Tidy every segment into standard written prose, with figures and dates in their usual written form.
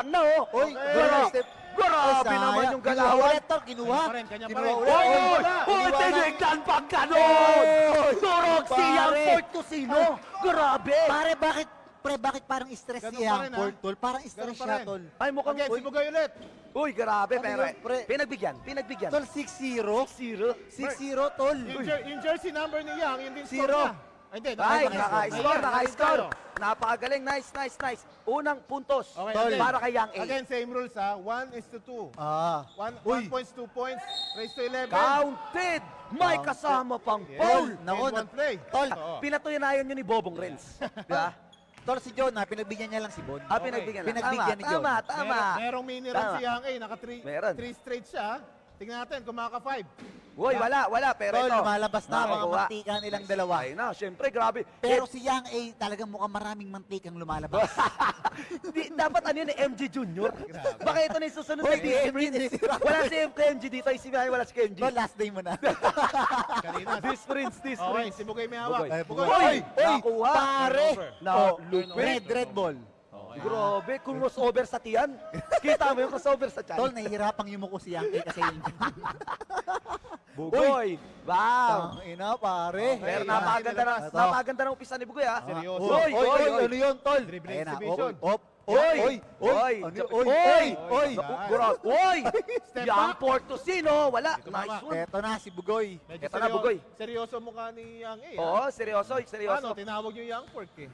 lang na, oh. Uy, Grabe naman yung galawan. Kinuha. Kanya pa Kinuha rin. ulit. Uy, tinignan pa ganun! Turok si Youngport to sino? Grabe! Bakit parang stress Ganun si pa rin, Youngport, tol? Parang stress Ganun pa siya, rin. tol. Ay, mukhang... Again, si Bugay ulit. Uy, grabe, Ano pero... yun, pre? Pinagbigyan. Tol, 6-0. 6-0, tol. Yung jersey number ni Yang, yun din score Zero. niya. Ay, hindi. Ay, naka-score. naka-score. Napakagaling. Nice. Unang puntos Okay, Tol. again. para kay Yang A. Again, same rules ha. 1:2. Ah. 1 Uy. points, 2 points. Raise to 11. Counted! May kasama pang Yes. foul! Nako, And one play. Tol, Oo. Pinatunayan yun ni Bobong Renz. Diba? tol, si John, pinagbigyan niya lang si Bon. Pinagbigyan lang. Pinagbigyan ni John. Tama. Merong mini run Tama. si Yang A. Naka 3 Meron. straight siya. Tingnan natin kung maka 5. Uy, wala. Pero Tol, ito. lumalabas na mga Nakukuha. mantika nilang dalawa. Ay na, syempre, grabe. Pero si Yang A, talagang mukhang maraming mantikang lumalabas. Hindi, dapat ano yun, MG Junior. Baka ito na yung susunod Hoy, na di Disc MG Prince. tinitira. Wala si MG dito. Isipin wala si MG. Tol, last day mo na. Kanina. Disc Prince. Okay, si Bugay may hawak. Bugay. Bugay. Nakuha. Pare! Na, Oh, lupit. red ball. Grabe, kung crossover sa tiyan. Kita mo yung crossover sa tiyan. Tol, nahihirapang yumuko si Yang A kasi Bugoy. Wow. ina, pare. Pero Okay, napakaganda Ito. napakaganda ng umpisa ni Bugoy, ha? Seryoso. Oy, Ano yun, tol? Dribble Ayan na, exhibition. Oy! Oy! Step Yang back. Portosino, wala. Ito Nice tama. one. Eto na, si Bugoy. Medyo Ito na, Bugoy. Seryoso mukha ni Yang A. Oo, seryoso. Ano, tinawag yung Young Pork eh.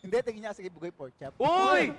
Hindi, tingin niya sige Bugoy pork chop. Uy!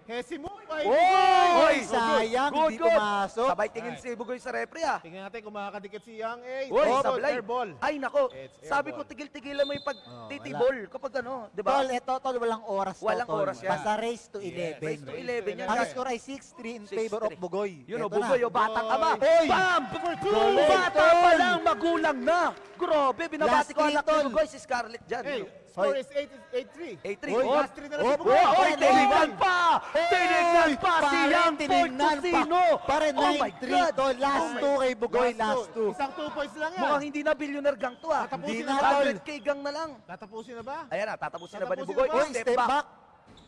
Hesi mo. Oy! Sayang, hindi pumasok. Sabay tingin si Bugoy sa refri, ha? Tingnan natin kung makakadikit si Yang A. Uy, Double sablay. air ball. Ay, nako. It's air Sabi ko, ball. tigil-tigilan mo yung pagtitibol. Kapag ano, di ba? Tol, eto, tol, walang oras to, Walang tol. oras yan. Basta race to Yes, 11. Race to 11 yan. Ang guys. score ay 6-3 in favor of 6-3. Bugoy. Yun o, Eto na. Bugoy, o batang ama. Oy! Bam! For two! Bata Tol! pa lang, magulang na. Grabe, binabati Last ko three, anak ni tol. Bugoy, si Scarlett dyan. Hey, Yun. score Hoy. is 8-3. 8-3. Oy, Oh, Last 3 na lang si Oh, Bugay. oh, Oy, tinignan pa! Tinignan pa si Pare, Yang tinignan pa. Portosino! Pare, Oh my 9-3 God! to. Last Oh my- 2 kay Bugoy, last 2. Isang 2 points lang yan. Mukhang hindi na billionaire gang to, ah. Tatapusin Hindi na na, ba? tol. 100k gang na lang. Tatapusin na ba? Ayan na, tatapusin na ba ni Tatapusin Bugoy? na ba? Uy, step back.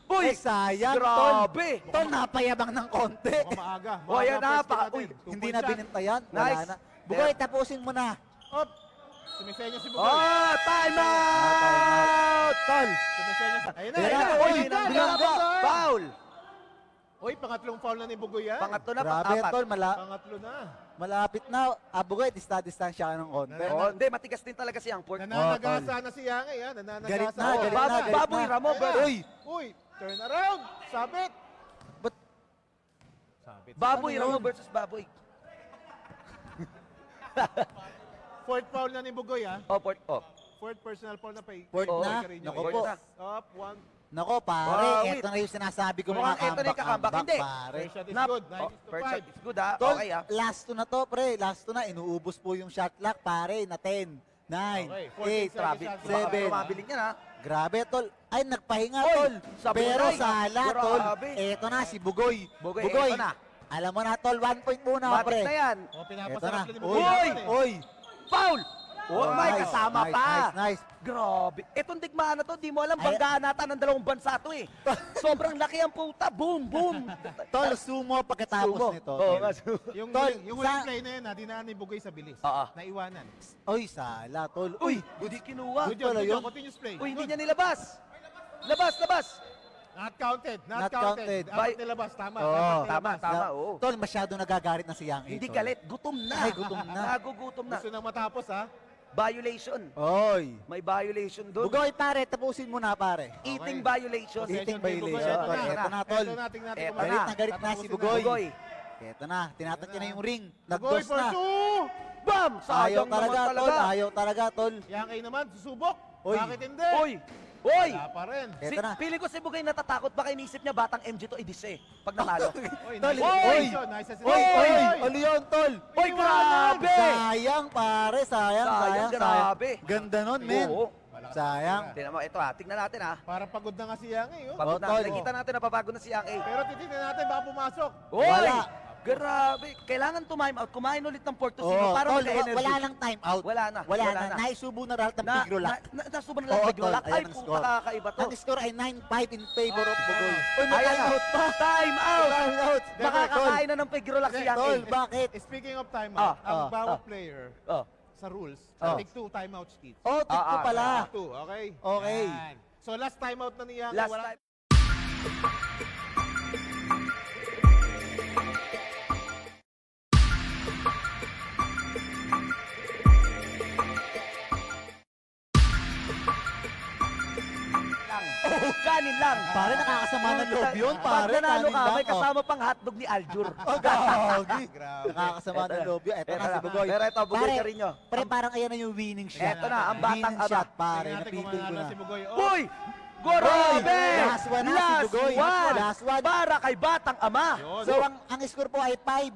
Uy! Sayang, tol. Grabe! Tol, napayabang ng konti. Mukhang maaga. Oh, ayan na, first pick uy, natin. 2 Hindi points na yan. binintayan. Wala Nice. na. Bugoy, tapusin mo na. Op! Sumisenya si Bugay. Oh, time out! Tol. Sumisenya si... Ayun na, Ayan ayun na, na. uy, Ayun na, binangga. Bugay. Foul! Uy, pangatlong foul na ni Bugoy yan. Pangatlo na, Grabe, pang-apat. tol. Pangatlo na. Malapit na. Bugoy, distansya ka ng konti. Oh, hindi, matigas din talaga si Yang Port. Nananagasa na si Yang A. Galit Nananagasa. na, Oh, galit na, galit Baboy na. Ramo, brother. Uy, Uy, turn around. Sabit. Ba't- Sabit. Baboy, Ano Ramo yun? versus Baboy. Fourth foul na ni Bugoy ha. Oh, Port, oh. Fourth personal foul na pay. Fourth Oo, na? Carino. Naku Fourth po. na. Up, one. Nako, pare. Wow, wait. Ito na yung sinasabi ko Mukhang mga ito na yung kakambak. Hindi. pare. First shot is Nap- good. Oh, 9 to first 5. shot is good, ha? Tol, Okay, ha? last 2 na to, pre. Last 2 na. Inuubos po yung shot clock, pare, na 10, 9, Okay, 8, 14 Grabe. seconds. Baka 7. tumabiling yan, ha? Grabe, tol. Ay, nagpahinga, Oy, tol. sabunay. Pero sala, tol. Grabe. Eto na, si Bugoy. Bugoy, eto na. Alam mo na, tol. 1 point muna, Matik pre. na yan. Oh, Eto pinapasarap na. na ni Uy, Bugoy. uy. Foul! Oh, may Nice, kasama nice, pa. Nice, nice. Grabe. Itong digmaan na to, di mo alam, Ay- banggaan nata ng dalawang bansa to, eh. Sobrang laki ang puta. Boom, boom. Tol, sumo pagkatapos Sumo. nito. Oo, tol. nga, sumo. Tol, Yung huling play na yun, dinaan ni Bugoy sa bilis. Oo. Naiwanan. Uy, sala, tol. Uy, hindi kinuha. Good job, pala good yun. job. Continuous play. Uy, hindi Good. niya nilabas. Labas, labas. Not counted. Not Not counted. counted. Dapat nilabas. Tama. Oo. dapat Tama, nilabas. tama, oo. Tol, masyado nagagalit na si Yang A, Hindi tol. galit, gutom na. Ay, gutom na. Nagugutom na. Gusto nang matapos ha. Violation. Oy. May violation doon. Bugoy, pare. Tapusin mo na, pare. Eating Okay. violation. Eating Bugoy, violation, eto tol. na. Eto na, tol. Ito na, tingnan natin Eto kung na. bakit. Galit na si Tatapusin Bugoy. Bugoy. Eto na, tinatak niya na yung ring. Bugoy Nagdos for na. 2. Bam! Ayaw Sayang naman talaga, tol. talaga. Ayaw talaga, tol. Yang A naman, susubok. Uy. Bakit hindi? Uy! Uy! Wala pa rin. Eto na. Piling ko si Bugay natatakot. Baka inisip niya batang MG to idise pag nanalo. Uy, Tol, nice uy. assistation, nice Oy, assistation. oy, ano yun, tol? Uy, grabe! Sayang, pare. Sayang, Sayang, sayang, grabe. Ganda nun, men. Oo. Sayang. Tingnan mo, ito ha. Tingnan natin ha. Parang pagod na nga si Yang A. Oh. Pagod na. tol. Nakikita natin na papagod na si Yang A. Pero titignan natin baka pumasok. Uy! Wala. Grabe. Kailangan time out. Kumain ulit ng Portosino Oo, para tol, mag-energy. wala nang time out. Wala na. Wala na. Naisubo na lahat ng Pigrolac. Nasuban na lang Oo, Pigrolac. tol, Ay, ayan ang puta score. kakaiba to. Ang score ay 9-5 in favor of Bugoy. Uy, may Ayan time na. out pa. Time out! Time out. Makakakain na ng Pigrolac si Hindi, Tol, Yankee. bakit? Speaking of timeout, ang bawat ah. player Oh. sa rules, Oh. take 2 timeouts each. Oh, tip ko pala. 2, okay? Okay. Yan. So last timeout na niya. Last time. Kanin lang. Pare, nakakasama ng loob yun, Pag pare. nanalo kanin ka, lang, may kasama pang hotdog ni Aljur. Oh, gagi. Grabe. Nakakasama ng loob yun. Eto Eto na si na. Bugoy. Pero eto, Bugoy Pare, ka rin nyo. Pre, parang ayan na yung winning shot. Eto na, ang batang winning ama. shot, pare. Tingnan natin kung Napipil ko manalo na. si Bugoy. Oh, Uy! Gorabe! Last one na si Bugoy. one. Last one. Para kay Batang Ama. Yun. So, ang score po ay 10-5.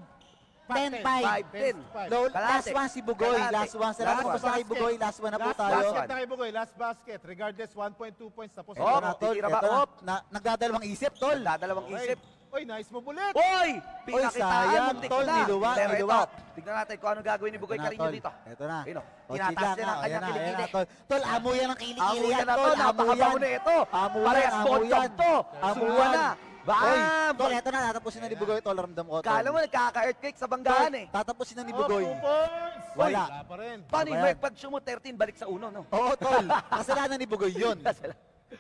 5-10. No, Kalahati. last one si Bugoy. Kalahati. Last one. Salamat Last po one. sa kay Bugoy. Last one na po Last tayo. basket na kay Bugoy. Last basket. Regardless, 1.2 points. Tapos Oh, Ito na, tol. titira ba? Ito na. Op. Nagdadalawang isip, tol. Dadalawang isip. Oy, nice mo bulit. Uy! Pinakitaan, sayang, muntik tol, na. niluwa, Pero niluwa. ito, tignan natin kung ano gagawin ni Bugoy Ito na, Carino tol. dito. Ito na. Ayun, O, tinataas chika niya nga. ng kanyang Ayan na, kilikili. tol. Tol, amo yan ang kilikili Amo yan yan, na to, tol. Amo napakabango yan. na ito. Amo Parehas yan, amo bottom yan. to. Amo Suwa yan. na. Oy, Bam! tol, eto na. Tatapusin na ni Bugoy, tol. Ramdam ko, tol. Kala mo nagkaka-earthquake sa banggahan eh. Tatapusin na ni Oh, Bugoy. 2 points. Wala. Wala pa rin. Paano Ano yung ba work pag sumo 13, balik sa uno, no? Oo, tol. Kasalanan ni Bugoy yun.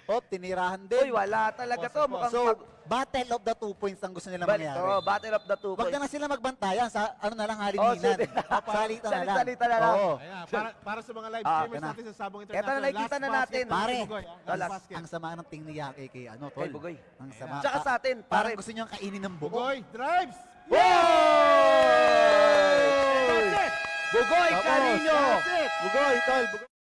Oh, tinirahan din. Uy, wala talaga to. Mukhang So, battle of the 2 points ang gusto nilang mangyari. ito, battle of the two Wag na points. sila magbantayan sa ano na lang Oh, halininan. sige. Salita na lang. Salita na lang. Oo. Ayan, para sa mga live Ah, streamers ito na. natin sa Sabong Ito International. na, nakikita na natin. Pare, Last last. basket. Ang sama ng tingin ni Yake kay ano, tol. Kay Bugoy. Ang sama. Tsaka sa atin, Parang pare. gusto niyo kainin ng buo. Bugoy, drives. Wow! That's it. Bugoy Tapos, Carino! That's it. Bugoy, tol. Bugoy.